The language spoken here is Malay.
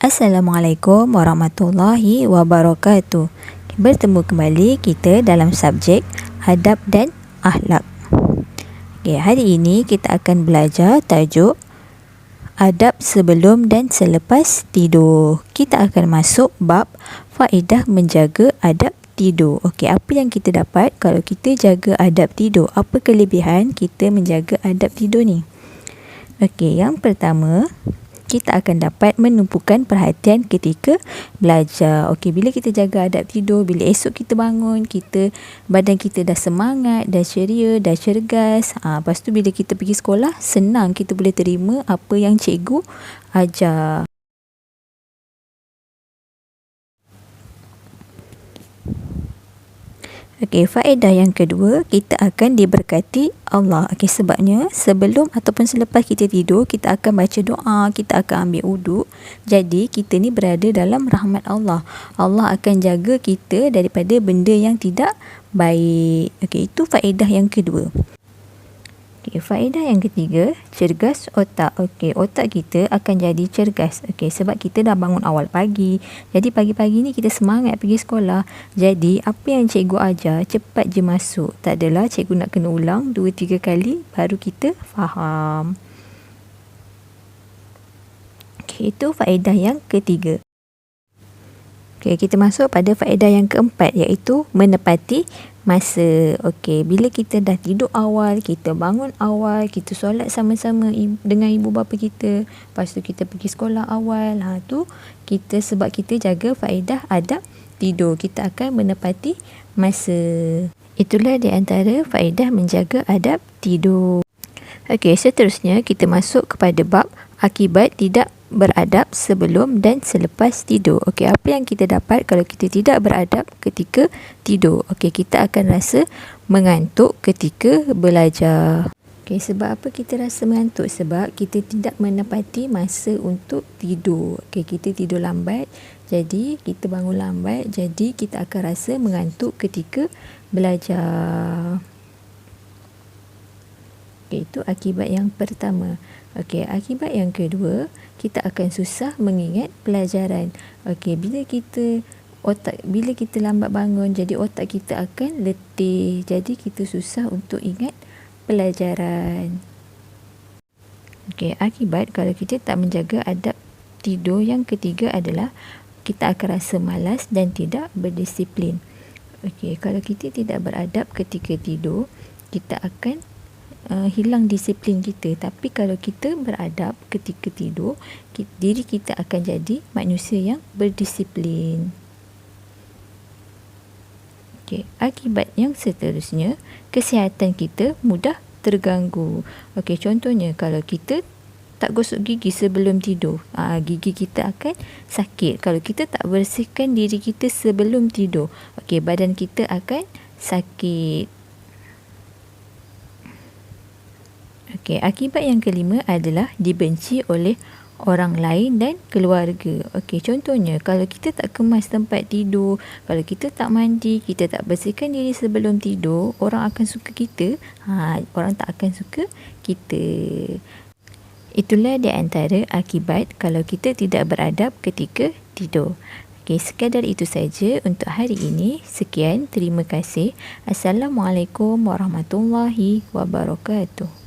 Assalamualaikum warahmatullahi wabarakatuh. Bertemu kembali kita dalam subjek adab dan akhlak. Hari ini kita akan belajar tajuk adab sebelum dan selepas tidur. Kita akan masuk bab faedah menjaga adab tidur. Apa yang kita dapat kalau kita jaga adab tidur? Apa kelebihan kita menjaga adab tidur ni? Yang pertama, kita akan dapat menumpukan perhatian ketika belajar. Bila kita jaga adab tidur, bila esok kita bangun, badan kita dah semangat, dah ceria, dah cergas. Lepas tu bila kita pergi sekolah, senang kita boleh terima apa yang cikgu ajar. Faedah yang kedua, kita akan diberkati Allah. Sebabnya sebelum ataupun selepas kita tidur, kita akan baca doa, kita akan ambil wuduk. Jadi kita ni berada dalam rahmat Allah. Allah akan jaga kita daripada benda yang tidak baik. Itu faedah yang kedua. Faedah yang ketiga, cergas otak. Otak kita akan jadi cergas. Sebab kita dah bangun awal pagi. Jadi pagi-pagi ni kita semangat pergi sekolah. Jadi apa yang cikgu ajar, cepat je masuk. Tak adalah cikgu nak kena ulang 2-3 kali baru kita faham. Itu faedah yang ketiga. Kita masuk pada faedah yang keempat, iaitu menepati masa. Bila kita dah tidur awal, kita bangun awal, kita solat sama-sama dengan ibu bapa kita, lepas tu kita pergi sekolah awal, sebab kita jaga faedah adab tidur, kita akan menepati masa. Itulah di antara faedah menjaga adab tidur. Seterusnya kita masuk kepada bab akibat tidak beradab sebelum dan selepas tidur. Apa yang kita dapat kalau kita tidak beradab ketika tidur? Kita akan rasa mengantuk ketika belajar. Sebab apa kita rasa mengantuk? Sebab kita tidak menepati masa untuk tidur. Kita tidur lambat, jadi kita bangun lambat, jadi kita akan rasa mengantuk ketika belajar. Itu akibat yang pertama. Akibat yang kedua, kita akan susah mengingat pelajaran. Bila kita lambat bangun, jadi otak kita akan letih. Jadi kita susah untuk ingat pelajaran. Akibat kalau kita tak menjaga adab tidur yang ketiga adalah kita akan rasa malas dan tidak berdisiplin. Kalau kita tidak beradab ketika tidur, kita akan hilang disiplin kita. Tapi kalau kita beradab ketika tidur, diri kita akan jadi manusia yang berdisiplin. Akibat yang seterusnya, kesihatan kita mudah terganggu. Contohnya kalau kita tak gosok gigi sebelum tidur, gigi kita akan sakit. Kalau kita tak bersihkan diri kita sebelum tidur, badan kita akan sakit. Akibat yang kelima adalah dibenci oleh orang lain dan keluarga. Contohnya kalau kita tak kemas tempat tidur, kalau kita tak mandi, kita tak bersihkan diri sebelum tidur, orang akan suka kita, orang tak akan suka kita. Itulah di antara akibat kalau kita tidak beradab ketika tidur. Sekadar itu saja untuk hari ini. Sekian, terima kasih. Assalamualaikum warahmatullahi wabarakatuh.